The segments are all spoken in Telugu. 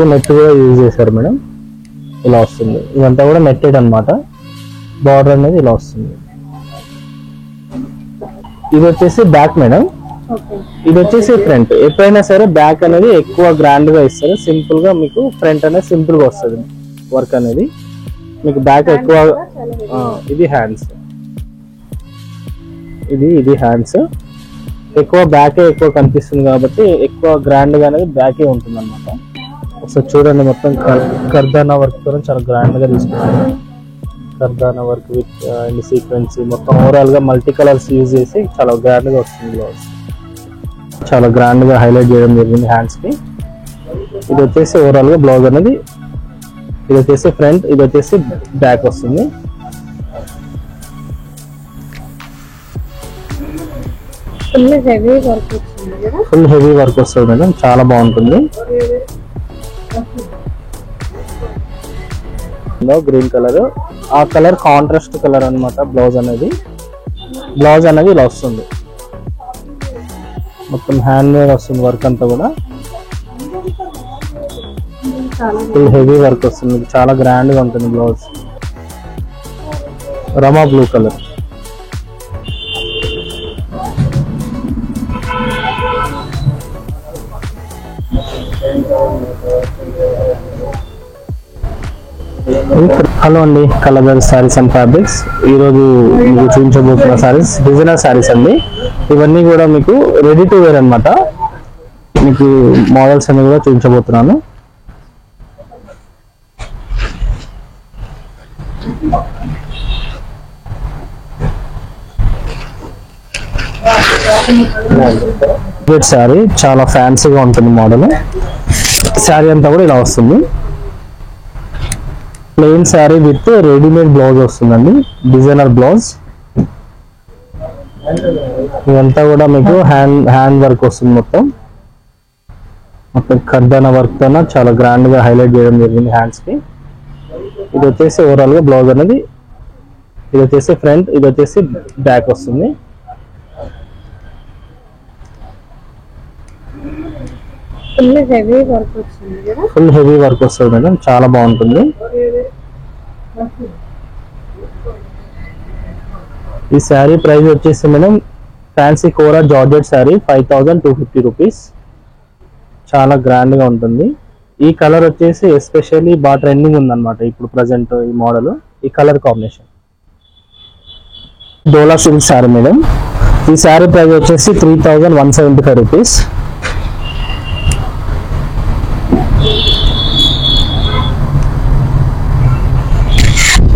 మీకు నెట్ కూడా యూజ్ చేశారు మేడం. ఇలా వస్తుంది, ఇదంతా కూడా నెట్టెడ్ అన్నమాట. బార్డర్ అనేది ఇలా వస్తుంది. ఇది వచ్చేసి బ్యాక్ మేడం, ఇది వచ్చేసి ఫ్రంట్. ఎప్పుడైనా సరే బ్యాక్ అనేది ఎక్కువ గ్రాండ్ గా ఇస్తారు, సింపుల్ గా మీకు ఫ్రంట్ అనేది సింపుల్ గా వస్తుంది వర్క్ అనేది. మీకు బ్యాక్ ఎక్కువ. ఇది హ్యాండ్స్, ఇది హ్యాండ్స్. ఎక్కువ బ్యాకే ఎక్కువ కనిపిస్తుంది కాబట్టి ఎక్కువ గ్రాండ్ గా అనేది బ్యాకే ఉంటుంది అనమాట. ఒకసారి చూడండి, మొత్తం కర్దానా వర్క్ తో చాలా గ్రాండ్ గా తీసుకున్నాను. కర్దానా వర్క్ విత్ అండ్ సీక్వెన్స్ మొత్తం ఓవరాల్ గా మల్టీ కలర్స్ యూజ్ చేసి చాలా గ్రాండ్ గా వస్తుంది బ్లౌజ్. చాలా గ్రాండ్ గా హైలైట్ చేయడం జరిగింది హ్యాండ్స్ కి. ఇది వచ్చేసి ఓవరాల్ గా బ్లౌజ్ అనేది, ఇది వచ్చేసి ఫ్రంట్, ఇది వచ్చేసి బ్యాక్ వస్తుంది. ఫుల్ హెవీ వర్క్ వస్తుంది మేడం, చాలా బాగుంటుంది. గ్రీన్ కలర్, ఆ కలర్ కాంట్రాస్ట్ కలర్ అన్నమాట. బ్లౌజ్ అనేది ఇలా వస్తుంది, మొత్తం హ్యాండ్ మేడ్ వస్తుంది వర్క్ అంతా కూడా. ఫుల్ హెవీ వర్క్ వస్తుంది, చాలా గ్రాండ్ గా ఉంటుంది బ్లౌజ్. రమా బ్లూ కలర్. హలో అండి, కలర్ సారీస్ అండ్ ఫ్యాబ్రిక్స్. ఈరోజు మీకు చూపించబోతున్న సారీస్ డిజైనర్ సారీస్ అండి. ఇవన్నీ కూడా మీకు రెడీ టు వేర్ అన్నమాట. మీకు మోడల్స్ అన్ని కూడా చూపించబోతున్నాను. శారీ చాలా ఫ్యాన్సీగా ఉంటుంది మోడల్. శారీ అంతా కూడా ఇలా వస్తుంది, plain sari with readymade blouse వస్తుందండి, డిజైనర్ బ్లౌజ్. ఇదంతా కూడా మీకు హ్యాండ్ వర్క్ వస్తుంది, మొత్తం కర్దానా వర్క్ తో చాలా గ్రాండ్ గా హైలైట్ చేయడం జరిగింది హ్యాండ్స్ కి. ఇది వచ్చేసి ఓవరాల్ గా బ్లౌజ్ అనేది, ఇది వచ్చేసి ఫ్రంట్, ఇది వచ్చేసి బ్యాక్ వస్తుంది. ఫుల్ హెవీ వర్క్ వస్తుంది మేడం, చాలా బాగుంటుంది. ఈ శారీ ప్రైస్ వచ్చేసి మేడం, ఫ్యాన్సీ కోరా జార్జెట్ శారీ 5250 రూపీస్. చాలా గ్రాండ్ గా ఉంటుంది. ఈ కలర్ వచ్చేసి ఎస్పెషల్లీ బాగా ట్రెండింగ్ ఉందన్నమాట ఇప్పుడు ప్రజెంట్. ఈ మోడల్, ఈ కలర్ కాంబినేషన్ డోలా సిల్క్ శారీ మేడం. ఈ శారీ ప్రైస్ వచ్చేసి 3175 రూపీస్.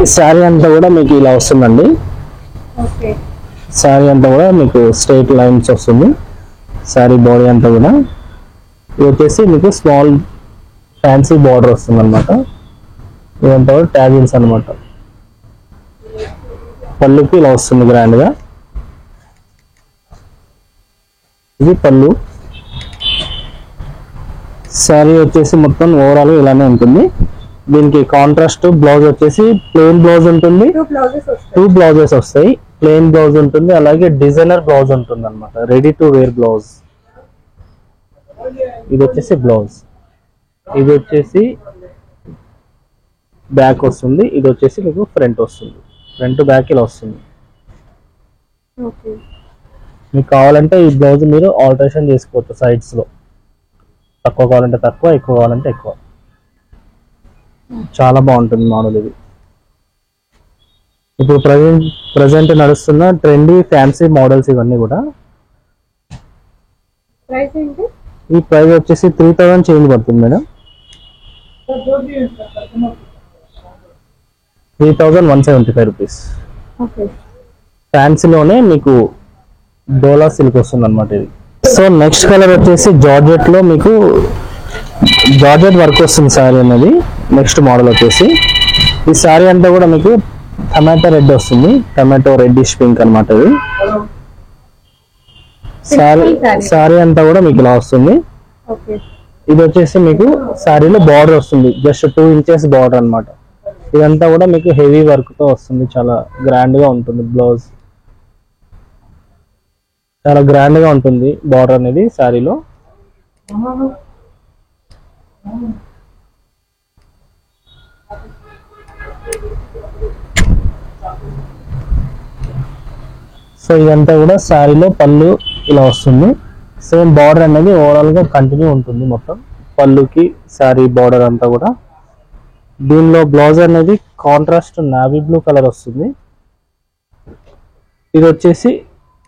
ఈ శారీ అంతా కూడా మీకు ఇలా వస్తుందండి. శారీ అంతా కూడా మీకు స్ట్రైట్ లైన్స్ వస్తుంది, శారీ బాడీ అంతా కూడా. ఇది వచ్చేసి మీకు స్మాల్ ఫ్యాన్సీ బార్డర్ వస్తుంది అనమాట. ఇదంతా కూడా ట్యాజిల్స్ అనమాట. పళ్ళుకి ఇలా వస్తుంది గ్రాండ్ గా. ఇది పళ్ళు. శారీ వచ్చేసి మొత్తం ఓవరాల్ ఇలానే ఉంటుంది. దీనికి కాంట్రాస్ట్ బ్లౌజ్ వచ్చేసి ప్లెయిన్ బ్లౌజ్ ఉంటుంది, 2 బ్లౌజెస్ వస్తాయి. ప్లెయిన్ బ్లౌజ్ ఉంటుంది, అలాగే డిజైనర్ బ్లౌజ్ ఉంటుంది అనమాట, రెడీ టు వేర్ బ్లౌజ్. ఇది వచ్చేసి బ్లౌజ్, ఇది వచ్చేసి బ్యాక్ వస్తుంది, ఇది వచ్చేసి మీకు ఫ్రంట్ వస్తుంది. ఫ్రంట్ బ్యాక్ ఇలా వస్తుంది. మీకు కావాలంటే ఈ బ్లౌజ్ మీరు ఆల్టరేషన్ చేసుకోవచ్చు సైడ్స్ లో, తక్కువ కావాలంటే తక్కువ, ఎక్కువ కావాలంటే ఎక్కువ. చాలా బాగుంటుంది మోడల్ ఇది. ఇప్పుడు ప్రజెంట్ నడుస్తున్న ట్రెండీ ఫ్యాన్సీ మోడల్స్ ఇవన్నీ కూడా. ఈ ప్రైస్ వచ్చేసి 3000 చేంజ్ పడుతుంది మేడం. 3175 రూపీస్. ఫ్యాన్సీలోనే మీకు డోలా సిల్క్ వస్తుంది అనమాట ఇది. సో నెక్స్ట్ కలర్ వచ్చేసి జార్జెట్ లో మీకు జార్జెట్ వర్క్ వస్తుంది శారీ అనేది. నెక్స్ట్ మోడల్ వచ్చేసి ఈ శారీ అంతా కూడా మీకు టమాటో రెడ్ వస్తుంది, టమాటో రెడ్డిష్ పింక్ అనమాట ఇది. శారీ అంతా కూడా మీకు ఇలా వస్తుంది. ఇది వచ్చేసి మీకు శారీలో బార్డర్ వస్తుంది, జస్ట్ 2 ఇంచెస్ బార్డర్ అనమాట. ఇదంతా కూడా మీకు హెవీ వర్క్ తో వస్తుంది, చాలా గ్రాండ్ గా ఉంటుంది బ్లౌజ్. చాలా గ్రాండ్ గా ఉంటుంది బార్డర్ అనేది శారీలో. సో ఇదంతా కూడా శారీలో పళ్ళు ఇలా వస్తుంది. సేమ్ బార్డర్ అనేది ఓవరాల్ గా కంటిన్యూ ఉంటుంది మొత్తం పళ్ళుకి శారీ బార్డర్ అంతా కూడా. దీనిలో బ్లౌజ్ అనేది కాంట్రాస్ట్ నావీ బ్లూ కలర్ వస్తుంది. ఇది వచ్చేసి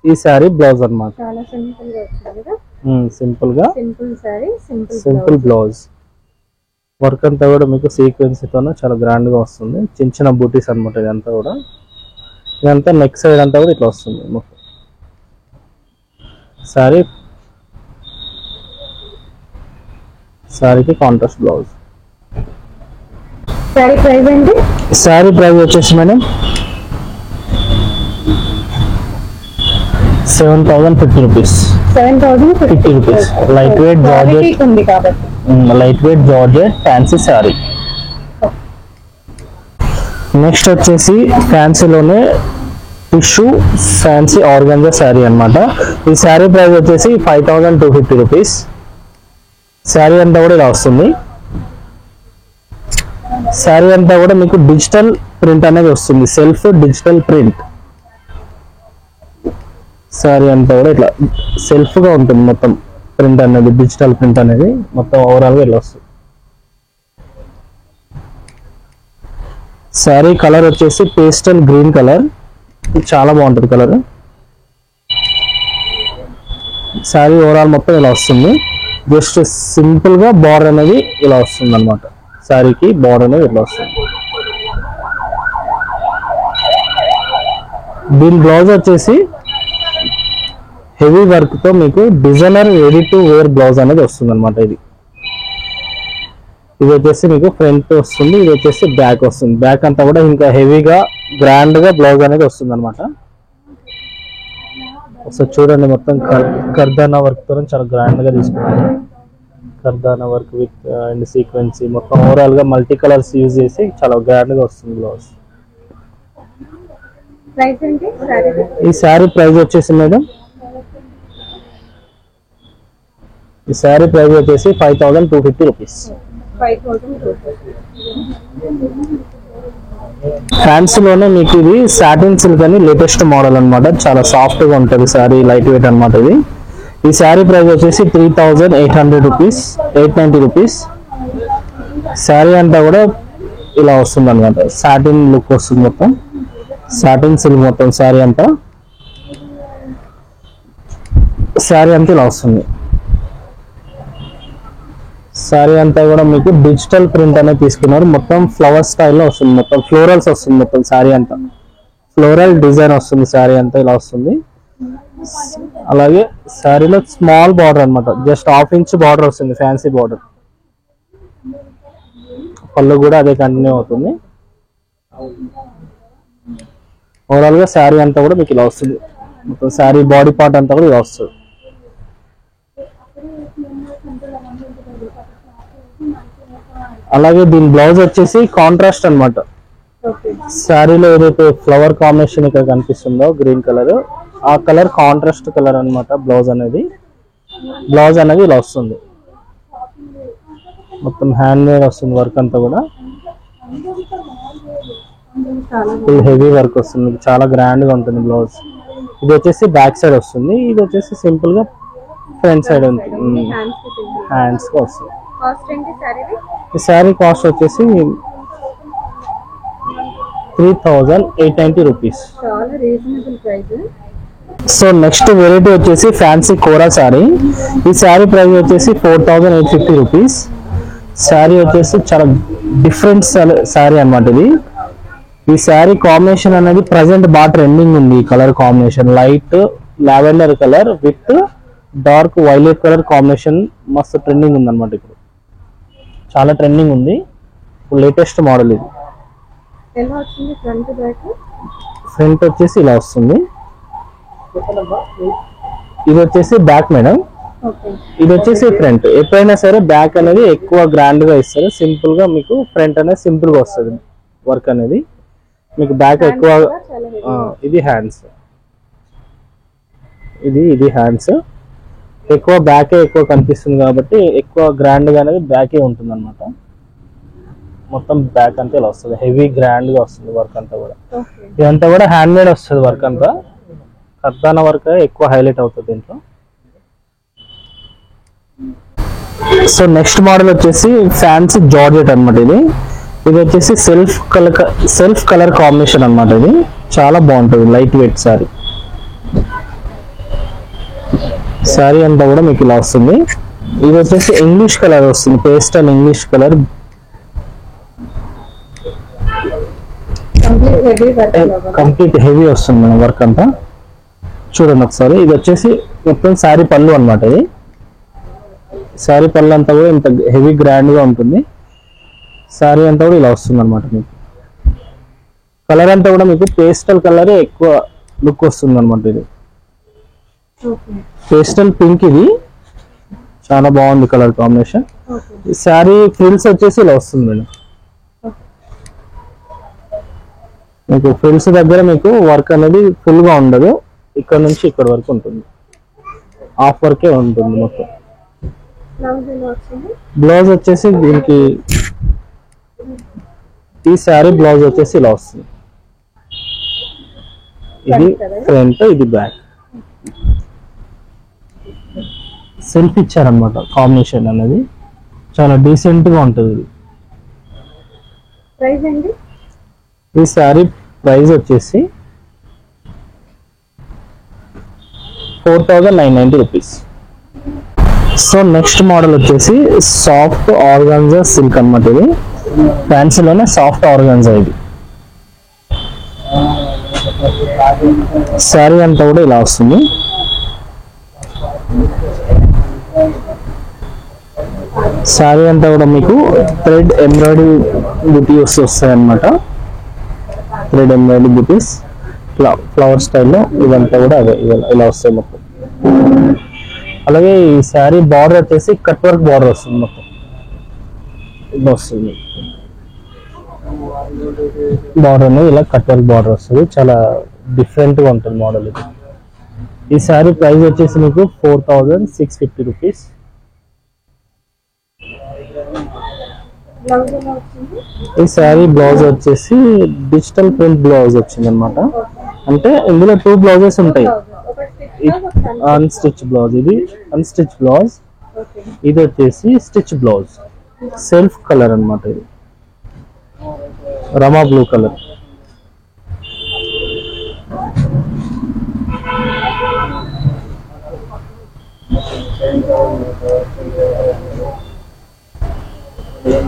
ఈ శారీ బ్లౌజ్ అన్నమాట. చాలా సింపుల్ గా వచ్చింది కదా. సింపుల్ గా simple sari simple blouse. Work అంతా కూడా మీకు సీక్వెన్సీతోనే చాలా గ్రాండ్ గా వస్తుంది. చిన్న చిన్న బూటీస్ అన్నమాట ఇదంతా కూడా. ఇదంతా నెక్ సైడ్ అంతా కూడా ఇట్లా వస్తుంది మొత్తం. శారీకి కాంట్రాస్ట్ బ్లౌజ్. శారీ ప్రైస్ ఏంటి? శారీ ప్రైస్ వచ్చేసి madam 7,050 rupees. 7,050 rupees. Light weight georgette ఉంది కాబట్టి light weight georgette fancy sari. Next వచ్చేసి ఫ్యాన్సీలోనే టిష్యూ ఫ్యాన్సీ ఆర్గాంజా శారీ అన్నమాట. ఈ శారీ ప్రైస్ వచ్చేసి 5,250 రూపీస్. శారీ అంతా కూడా ఇలా వస్తుంది. శారీ అంతా కూడా మీకు డిజిటల్ ప్రింట్ అనేది వస్తుంది. Self digital print. శారీ అంతా కూడా ఇట్లా సెల్ఫ్ గా ఉంటుంది మొత్తం. ప్రింట్ అనేది డిజిటల్ ప్రింట్ అనేది మొత్తం ఓవరాల్ గా ఇలా వస్తుంది. శారీ కలర్ వచ్చేసి పేస్టల్ గ్రీన్ కలర్. చాలా బాగుంటుంది కలర్. శారీ ఓవరాల్ మొత్తం ఇలా వస్తుంది. జస్ట్ సింపుల్ గా బార్డర్ అనేది ఇలా వస్తుంది అన్నమాట. శారీకి బార్డర్ అనేది ఇట్లా వస్తుంది. దీని బ్లౌజ్ వచ్చేసి హెవీ వర్క్ తో మీకు designer ready to wear blouse అనేది వస్తుంది అనమాట. ఇది వచ్చేసి మీకు ఫ్రంట్ వస్తుంది. ఇది వచ్చేసి బ్యాక్ వస్తుంది. బ్యాక్ అంతా కూడా ఇంకా హెవీగా గ్రాండ్ గా బ్లౌజ్ అనేది వస్తుంది అనమాట. ఒకసారి చూడండి మొత్తం కర్దానా వర్క్ తో చాలా గ్రాండ్ గా తీసుకున్నాను. కర్దానా వర్క్ విత్ అండ్ సీక్వెన్సీ మొత్తం ఓవరాల్ గా మల్టీ కలర్స్ యూజ్ చేసి చాలా గ్రాండ్ గా వస్తుంది బ్లౌజ్. ఈ శారీ ప్రైస్ వచ్చేసి మేడం ఈ శారీ ప్రైస్ వచ్చేసి 5,250 రూపీస్. ఫ్యాన్సీలోనే మీకు ఇది సాటిన్ సిల్క్ అని లేటెస్ట్ మోడల్ అన్నమాట. చాలా సాఫ్ట్ గా ఉంటుంది శారీ, లైట్ వెయిట్ అన్నమాట ఇది. ఈ శారీ ప్రైస్ వచ్చేసి 3,800 రూపీస్, 890 రూపీస్. శారీ అంతా కూడా ఇలా వస్తుంది అనమాట. సాటిన్ లుక్ వస్తుంది మొత్తం. సాటిన్ సిల్క్ మొత్తం శారీ అంతా ఇలా వస్తుంది. శారీ అంతా కూడా మీకు డిజిటల్ ప్రింట్ అనేది తీసుకున్నారు. మొత్తం ఫ్లవర్ స్టైల్లో వస్తుంది. మొత్తం ఫ్లోరల్స్ వస్తుంది. మొత్తం శారీ అంతా ఫ్లోరల్ డిజైన్ వస్తుంది. శారీ అంతా ఇలా వస్తుంది. అలాగే శారీలో స్మాల్ బార్డర్ అన్నమాట. జస్ట్ 1/2 ఇంచ్ బార్డర్ వస్తుంది. Fancy border. పళ్ళు కూడా అదే కంటిన్యూ అవుతుంది. ఓవరాల్ గా శారీ అంతా కూడా మీకు ఇలా వస్తుంది. మొత్తం శారీ బాడీ పార్ట్ అంతా కూడా ఇలా వస్తుంది. అలాగే దీని బ్లౌజ్ వచ్చేసి కాంట్రాస్ట్ అన్నమాట. శారీలో ఏదైతే ఫ్లవర్ కాంబినేషన్ ఇక్కడ కనిపిస్తుందో గ్రీన్ కలర్, ఆ కలర్ కాంట్రాస్ట్ కలర్ అన్నమాట. బ్లౌజ్ అనేది ఇలా వస్తుంది. మొత్తం హ్యాండ్ మేడ్ వస్తుంది. వర్క్ అంతా కూడా ఫుల్ హెవీ వర్క్ వస్తుంది. చాలా గ్రాండ్ గా ఉంటుంది బ్లౌజ్. ఇది వచ్చేసి బ్యాక్ సైడ్ వస్తుంది. ఇది వచ్చేసి సింపుల్ గా ఫ్రంట్ సైడ్ ఉంటుంది. హ్యాండ్స్ గా వస్తుంది. ఈ శారీ కాస్ట్ వచ్చేసి 3,890 రూపీస్. సో నెక్స్ట్ వెరైటీ వచ్చేసి ఫ్యాన్సీ కోరా శారీ. ఈ శారీ ప్రైస్ వచ్చేసి 4,850 రూపీస్. శారీ వచ్చేసి చాలా డిఫరెంట్ శారీ అన్నమాట ఇది. ఈ శారీ కాంబినేషన్ అనేది ప్రజెంట్ బాగా ట్రెండింగ్ ఉంది. ఈ colour combination light lavender colour with dark violet colour combination మస్తు ట్రెండింగ్ ఉంది అన్నమాట. ఇప్పుడు చాలా ట్రెండింగ్ ఉంది. లేటెస్ట్ మోడల్ ఇది. ఫ్రంట్ వచ్చేసి ఇలా వస్తుంది. ఇది వచ్చేసి బ్యాక్ మేడం. ఇది వచ్చేసి ఫ్రంట్. ఎప్పుడైనా సరే బ్యాక్ అనేది ఎక్కువ గ్రాండ్ గా ఇస్తారు. సింపుల్ గా మీకు ఫ్రంట్ అనేది సింపుల్ గా వస్తుంది వర్క్ అనేది. మీకు బ్యాక్ ఎక్కువ. ఇది హ్యాండ్స్. ఇది హ్యాండ్స్. ఎక్కువ బ్యాకే ఎక్కువ కనిపిస్తుంది కాబట్టి ఎక్కువ గ్రాండ్ గా అనేది బ్యాకే ఉంటుంది అనమాట. మొత్తం బ్యాక్ అంతా ఇలా వస్తుంది. హెవీ గ్రాండ్ గా వస్తుంది వర్క్ అంతా కూడా. ఇదంతా కూడా హ్యాండ్ మేడ్ వస్తుంది వర్క్ అంతా. కర్దానా వర్క్ ఎక్కువ హైలైట్ అవుతుంది దీంట్లో. సో నెక్స్ట్ మోడల్ వచ్చేసి ఫ్యాన్సీ జార్జెట్ అన్నమాట. ఇది వచ్చేసి సెల్ఫ్ కలర్ కాంబినేషన్ అన్నమాట. ఇది చాలా బాగుంటుంది, లైట్ వెయిట్ సారీ. సారీ అంతా కూడా మీకు ఇలా వస్తుంది. ఇది వచ్చేసి ఇంగ్లీష్ కలర్ వస్తుంది, pastel English colour. Complete heavy వస్తుంది మన వర్క్ అంతా. చూడండి ఒకసారి. ఇది వచ్చేసి మొత్తం శారీ పళ్ళు అన్నమాట. ఇది శారీ పళ్ళు అంతా కూడా ఇంత హెవీ గ్రాండ్ గా ఉంటుంది. శారీ అంతా కూడా ఇలా వస్తుంది అనమాట. మీకు కలర్ అంతా కూడా మీకు పేస్టల్ కలర్ ఎక్కువ లుక్ వస్తుంది అనమాట. ఇది పేస్టల్ పింక్, ఇది చాలా బాగుంది కలర్ కాంబినేషన్. శారీ ఫ్రిల్స్ వచ్చేసి ఇలా వస్తుంది మేడం. మీకు ఫ్రిల్స్ దగ్గర మీకు వర్క్ అనేది ఫుల్ గా ఉండదు, ఇక్కడ నుంచి ఇక్కడ వరకు ఉంటుంది, హాఫ్ వర్కే ఉంటుంది మొత్తం. బ్లౌజ్ వచ్చేసి దీనికి ఈ శారీ బ్లౌజ్ వచ్చేసి ఇలా వస్తుంది. ఇది ఫ్రంట్, ఇది బ్యాక్. సెల్ఫ్ ఇచ్చారనమాట. కాంబినేషన్ అనేది చాలా డీసెంట్ గా ఉంటుంది. ఈ శారీ ప్రైస్ వచ్చేసి 4990 రూపీస్. సో నెక్స్ట్ మోడల్ వచ్చేసి సాఫ్ట్ ఆర్గాన్జా సిల్క్ అన్నమాట. ఇది ఫ్యాన్సీలోనే సాఫ్ట్ ఆర్గాన్జా. ఇది శారీ అంతా కూడా ఇలా వస్తుంది. శారీ అంతా కూడా మీకు థ్రెడ్ ఎంబ్రాయిడరీ బుటీస్ వస్తాయి అన్నమాట. థ్రెడ్ ఎంబ్రాయిడరీ బుటీస్ ఫ్లవర్ స్టైల్లో ఇదంతా కూడా అదే ఇలా వస్తాయి మొత్తం. అలాగే ఈ శారీ బార్డర్ వచ్చేసి కట్ వర్క్ బార్డర్ వస్తుంది మొత్తం. ఇది వస్తుంది బార్డర్ అనేది ఇలా కట్ వర్క్ బార్డర్ వస్తుంది. చాలా డిఫరెంట్ గా ఉంటుంది మోడల్ ఇది. ఈ శారీ ప్రైస్ వచ్చేసి మీకు 4650 రూపీస్. ఈ శారీ బ్లౌజ్ వచ్చేసి డిజిటల్ ప్రింట్ బ్లౌజ్ వచ్చింది అనమాట. అంటే ఇందులో 2 బ్లౌజెస్ ఉంటాయి. అన్స్టిచ్ బ్లౌజ్, ఇది అన్స్టిచ్ బ్లౌజ్, ఇది వచ్చేసి స్టిచ్ బ్లౌజ్. సెల్ఫ్ కలర్ అన్నమాట. ఇది రమా బ్లూ కలర్.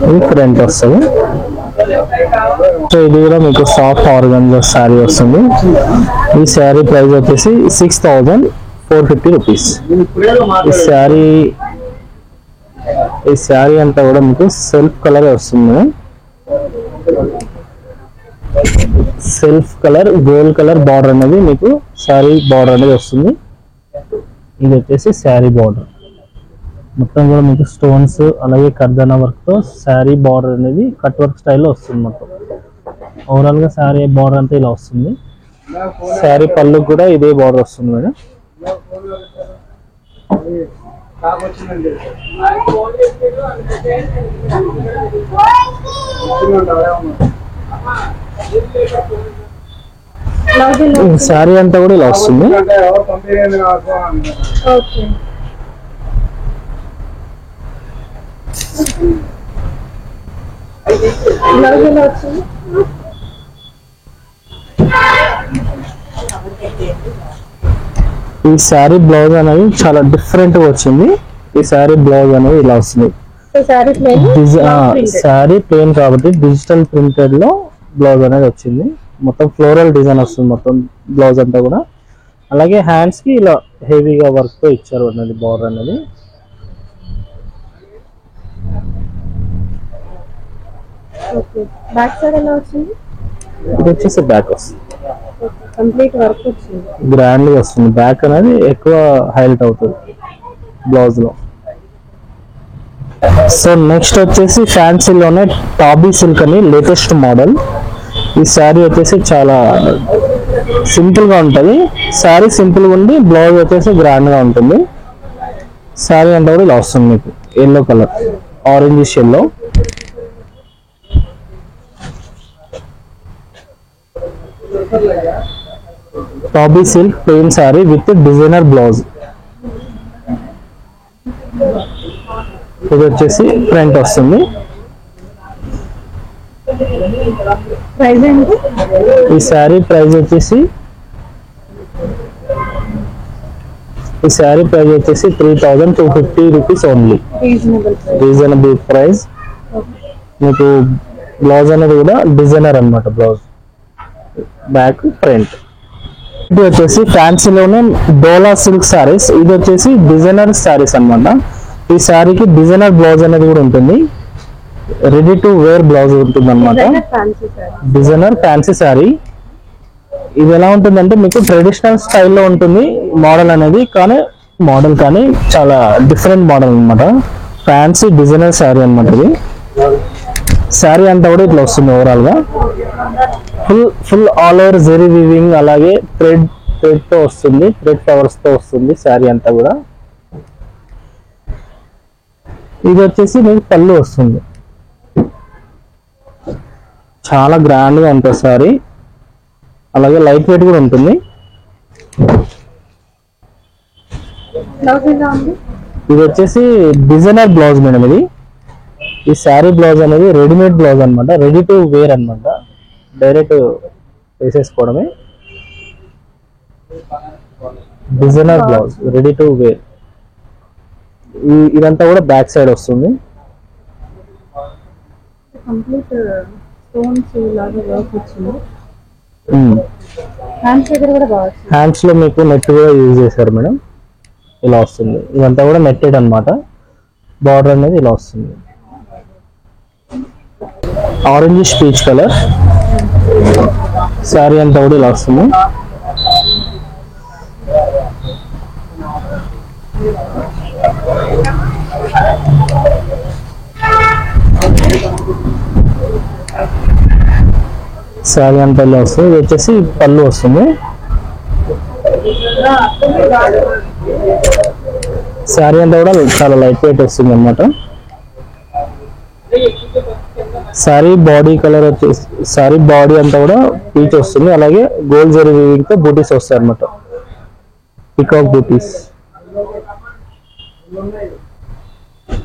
ఇది ఫ్రంట్ వస్తుంది. సో ఇది కూడా మీకు సాఫ్ట్ ఆర్గాన్జా శారీ వస్తుంది. ఈ శారీ ప్రైస్ వచ్చేసి 6450 రూపీస్. ఈ శారీ అంతా కూడా మీకు సెల్ఫ్ కలర్ వస్తుంది. Self colour gold colour border అనేది మీకు శారీ బార్డర్ అనేది వస్తుంది. ఇది వచ్చేసి శారీ బార్డర్ మొత్తం కూడా మీకు స్టోన్స్ అలాగే కర్దానా వర్క్ తో శారీ బార్డర్ అనేది కట్ వర్క్ స్టైల్లో వస్తుంది మొత్తం. ఓవరాల్ గా శారీ బార్డర్ అంతా ఇలా వస్తుంది. శారీ పళ్ళు కూడా ఇదే బార్డర్ వస్తుంది మేడం. శారీ అంతా కూడా ఇలా వస్తుంది. ఈ శారీ బ్లౌజ్ అనేది చాలా డిఫరెంట్ గా వచ్చింది. ఈ శారీ బ్లౌజ్ అనేది ఇలా వస్తుంది. శారీ ప్లెయిన్ కాబట్టి డిజిటల్ ప్రింటెడ్ లో బ్లౌజ్ అనేది వచ్చింది. మొత్తం ఫ్లోరల్ డిజైన్ వస్తుంది మొత్తం బ్లౌజ్ అంతా కూడా. అలాగే హ్యాండ్స్ కి ఇలా హెవీగా వర్క్ తో ఇచ్చారు అన్నది బార్డర్ అనేది. బ్యాక్ సైడ్ ఎలా వచ్చింది? ఇది వచ్చేసి బ్యాక్ వస్తుంది. కంప్లీట్ వర్క్ వచ్చింది. గ్రాండ్ గా వస్తుంది. బ్యాక్ అనేది ఎక్కువ హైలైట్ అవుతుంది బ్లౌజ్ లో. సో నెక్స్ట్ వచ్చేసి ఫ్యాన్సీలోనే టాబీ సిల్క్ అని లేటెస్ట్ మోడల్. ఈ శారీ వచ్చేసి చాలా సింపుల్ గా ఉంటుంది. శారీ సింపుల్ గా ఉండి బ్లౌజ్ వచ్చేసి గ్రాండ్ గా ఉంటుంది. శారీ అంతా కూడా ఇలా వస్తుంది మీకు yellow colour, orange yellow. Tabby silk plain sari with designer blouse. ఇది వచ్చేసి ఫ్రంట్ వస్తుంది. ప్రైస్ ఏంటి? ఈ శారీ ప్రైస్ వచ్చేసి 3250 రూపీస్ ఓన్లీ. Reasonable price. మీకు బ్లౌజ్ అనేది కూడా డిజైనర్ అన్నమాట. Blouse back front. ఇది వచ్చేసి ఫ్యాన్సీలోనే డోలా సిల్క్ శారీస్. ఇది వచ్చేసి డిజైనర్ శారీస్ అన్నమాట. ఈ శారీకి డిజైనర్ బ్లౌజ్ అనేది కూడా ఉంటుంది. రెడీ టు వేర్ బ్లౌజ్ ఉంటుంది అన్నమాట. Designer fancy sari. ఇది ఎలా ఉంటుందంటే మీకు ట్రెడిషనల్ స్టైల్లో ఉంటుంది మోడల్ అనేది, కానీ చాలా డిఫరెంట్ మోడల్ అన్నమాట. ఫ్యాన్సీ డిజైనర్ శారీ అన్నమాట. ఇది శారీ అంతా కూడా ఇట్లా వస్తుంది ఓవరాల్ గా. Full all over zari weaving, అలాగే థ్రెడ్ తో వస్తుంది, థ్రెడ్ ఫ్లవర్స్ తో వస్తుంది శారీ అంతా కూడా. ఇది వచ్చేసి మీకు పళ్ళు వస్తుంది. చాలా గ్రాండ్ గా ఉంటుంది శారీ. అలాగే లైట్ వెయిట్ కూడా ఉంటుంది. ఇది వచ్చేసి డిజైనర్ బ్లౌజ్ మేడం. ఈ శారీ బ్లౌజ్ అనేది రెడీమేడ్ బ్లౌజ్ అన్నమాట. రెడీ టు వేర్ అన్నమాట. డైరెక్ట్ వేసేసుకోవడమే. Designer blouse ready to wear. ఇదంతా కూడా బ్యాక్ సైడ్ వస్తుంది. కంప్లీట్ స్టోన్స్ లాగా వర్క్ వచ్చింది. హ్యాండ్స్ దగ్గర కూడా బాగా వచ్చింది. హ్యాండ్స్ లో మీకు నెట్ కూడా యూజ్ చేశారు మేడం. ఇలా వస్తుంది. ఇదంతా కూడా నెట్టెడ్ అన్నమాట. బార్డర్ అనేది ఇలా వస్తుంది. ఆరెంజ్ పీచ్ కలర్ శారీ అంతా కూడా ఇలా వస్తుంది. శారీ అంతా ఇలా వస్తుంది. ఇది వచ్చేసి పళ్ళు వస్తుంది. శారీ అంతా కూడా చాలా లైట్ వెయిట్ వస్తుంది అన్నమాట. శారీ బాడీ కలర్ వచ్చేసి శారీ బాడీ అంతా కూడా పీచ్ వస్తుంది. అలాగే గోల్డ్ జరీ వీవింగ్ తో బూటీస్ వస్తాయి అన్నమాట. పికాక్ బూటీస్.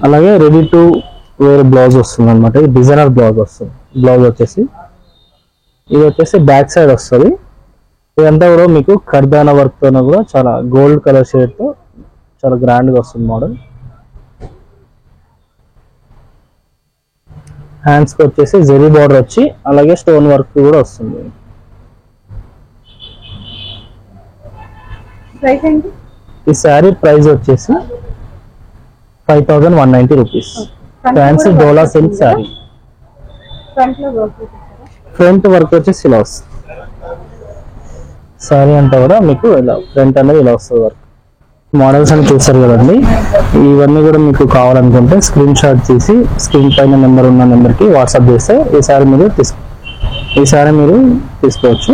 అలాగే రెడీ టు వేర్ బ్లౌజ్ వస్తుంది అన్నమాట. డిజైనర్ బ్లౌజ్ వస్తుంది. బ్లౌజ్ వచ్చేసి ఇది వచ్చేసి బ్యాక్ సైడ్ వస్తుంది. ఇదంతా కూడా మీకు కర్దానా వర్క్ తో కూడా చాలా గోల్డ్ కలర్ షేడ్ తో చాలా గ్రాండ్ గా వస్తుంది మోడల్. హ్యాండ్స్ కి వచ్చేసి జెరీ బార్డర్ వచ్చి అలాగే స్టోన్ వర్క్ కూడా వస్తుంది. ఈ శారీ ప్రైస్ వచ్చేసి 5190 రూపీస్. ఫ్యాన్సీ డోలా సిల్క్ శారీ. ఫ్రంట్ వర్క్ వచ్చేసి ఇలా వస్తుంది. శారీ అంతా కూడా మీకు ఇలా ఫ్రంట్ అనేది ఇలా వస్తుంది వర్క్. మోడల్స్ అని చూస్తారు కదండి. ఇవన్నీ కూడా మీకు కావాలనుకుంటే స్క్రీన్ షాట్ తీసి స్క్రీన్ పైన నెంబర్ ఉన్న నెంబర్కి వాట్సాప్ చేస్తే ఈ శారీ మీరు తీసుకోవచ్చు.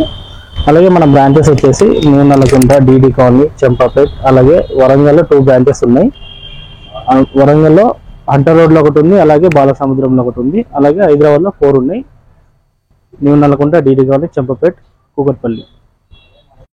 అలాగే మన బ్రాంచెస్ వచ్చేసి new Nallakunta, DD colony, Champapet, అలాగే వరంగల్లో 2 బ్రాంచెస్ ఉన్నాయి. వరంగల్లో హంటర్ రోడ్ లో ఒకటి ఉంది, అలాగే బాలసముద్రంలో ఒకటి ఉంది, అలాగే హైదరాబాద్ లో 4 ఉన్నాయి. New Nallakunta, DD colony, Champapet, Kukatpally.